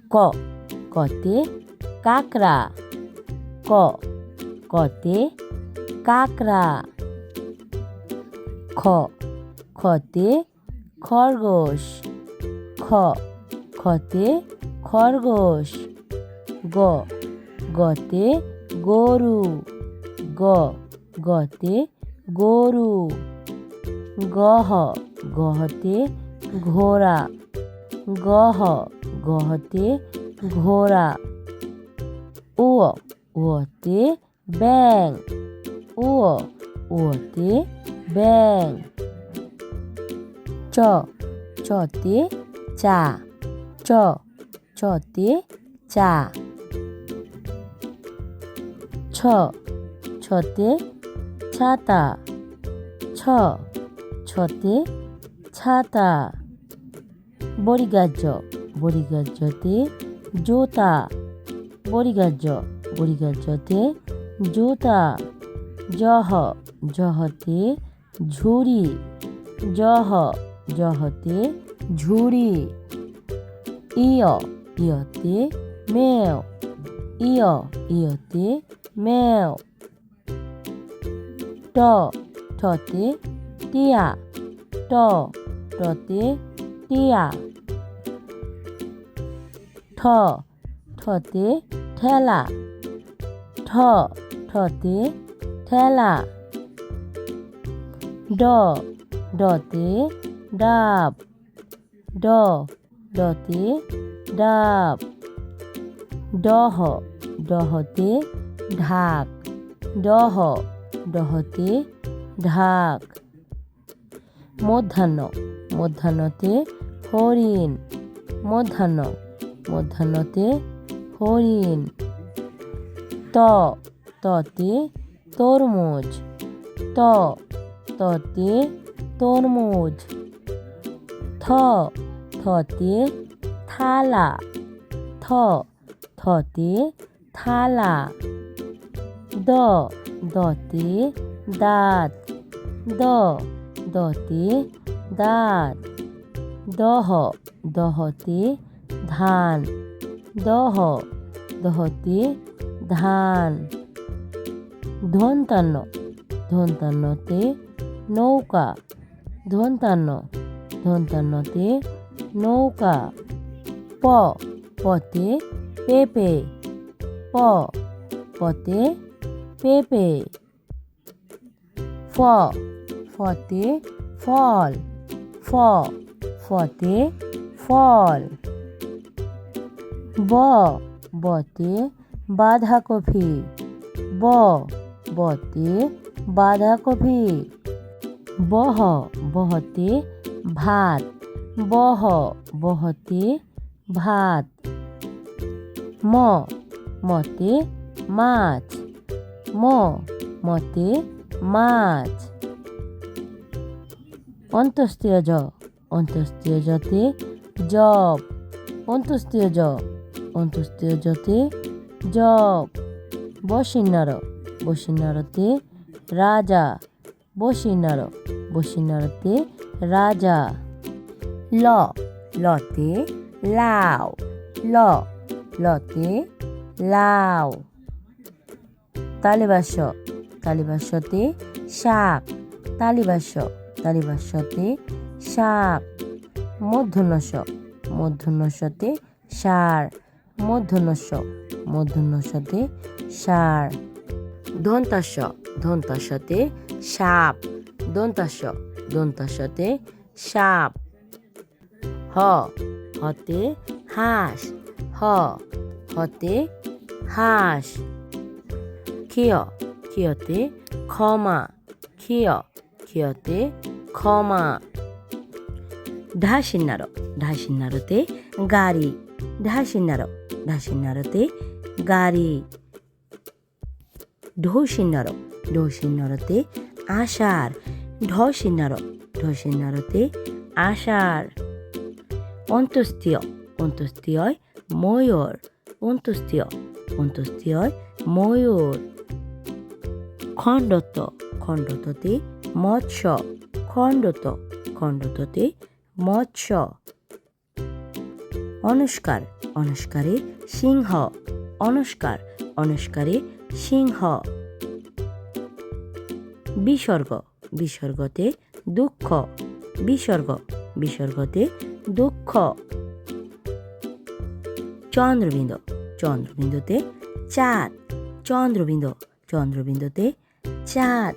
ক কতে কাকড়া, ক কতে কাকড়া। খ খতে খরগোশ, খ খতে খরগোশ। গ গতে গরু, গ গতে গরু। গহ গহতে ঘোড়া, গহ গহতে ঘোড়া। উ উতে ব্যাঙ, উ উতে ব্যাঙ। চ চতে চা, চ চতে চা। ছ ছতে ছাতা, ছ ছতে ছাতা। বরিগাজ বরিগাজতে জোতা, বরিগাজ বরিগাজতে জুতা। জহ জহতে ঝুড়ি, জহ জহতে ঝুড়ি। ইয় ইয়তে মেয়, ইয় ইয়তে মেয়। ট টতে টিয়া, ট টতে টিয়া। ঠ ঠতে ঠেলা, ঠ ঠতে ঠেলা। ড ডতে ডাব, ড ডতে ডাব। ডহ ডহতে ঢাক, ডহ ডহতে ঢাক। মধ্যাহ্ন মধ্যাহ্নতে হরিণ, মধ্যাহ্ন মধ্যাহ্নতে হরিণ। ত ততে তরমুজ, ত ততে তরমুজ। থ থতে থালা, থ থতে থালা। দ দতে দাঁত, দ দতে দাঁত। দহ দহতে ধান, দহ দহতে ধান। ধন্তান্ন ধন্তান্নতে নৌকা, ধন্তান্ন ধন্তান্নতে নৌকা। প পতে পেঁপে, প পতে পেঁপে। ফ ফতে ফল, ফ ফতে ফল। ব বতে বাঁধাকপি, ব বতে বাঁধাকপি। বহ বহতে ভাত, বহ বহতে ভাত। ম মতে মাছ, ম মতে মাছ। অন্ত্যেষ্টিয় জ অন্ত্যেষ্টিয় জতে জব, অন্ত্যেষ্টিয় জ অন্ত্যেষ্টিয় জতে জব। বসিন্নার বসিন্নারতে রাজা, বসিন্নার বসিন্নারতে রাজা। ল লতে লাউ, ল লতে লাউ। তালিবাস্য তালিবাস্যতে শাক, তালিবাস্য তালিবাস্যতে শাক। মূর্ধন্য ষ মূর্ধন্যতে ষাঁড়, মূর্ধন্য ষ মূর্ধন্যতে ষাঁড়। দন্তাস্য দন্তাস্যতে সাপ, দন্তাস্য দন্তাস্যতে সাপ। হ হতে হাঁস, হ হতে হাঁস। ক্ষিয় ক্ষিয়তে ক্ষমা, ক্ষিয় ক্ষিয়তে ক্ষমা। ঢাসিন্নার ঢাসিন্নারতে গাড়ি, ঢাসিন্নার ঢাসিন্নারতে গাড়ি। ঢৌসিন্নার ঢৌসিন্নারতে আষাঢ়, ঢসিন্নার ঢসিন্নারতে আষাঢ়। অন্ত্যেষ্টিয় অন্ত্যেষ্টিয় ময়ূর, অন্ত্যেষ্টিয় অন্ত্যেষ্টিয় ময়ূর। খণ্ডত খণ্ডততে মৎস্য, খণ্ডত খণ্ডততে মৎস্য। অনুষ্কার অনস্কারে সিংহ অনস্কার অনস্কারে সিংহ বিসর্গ বিসর্গতে দুঃখ বিসর্গ বিসর্গতে দুঃখ চন্দ্রবিন্দু চন্দ্রবিন্দুতে চাঁদ চন্দ্রবিন্দু চন্দ্রবিন্দুতে চাঁদ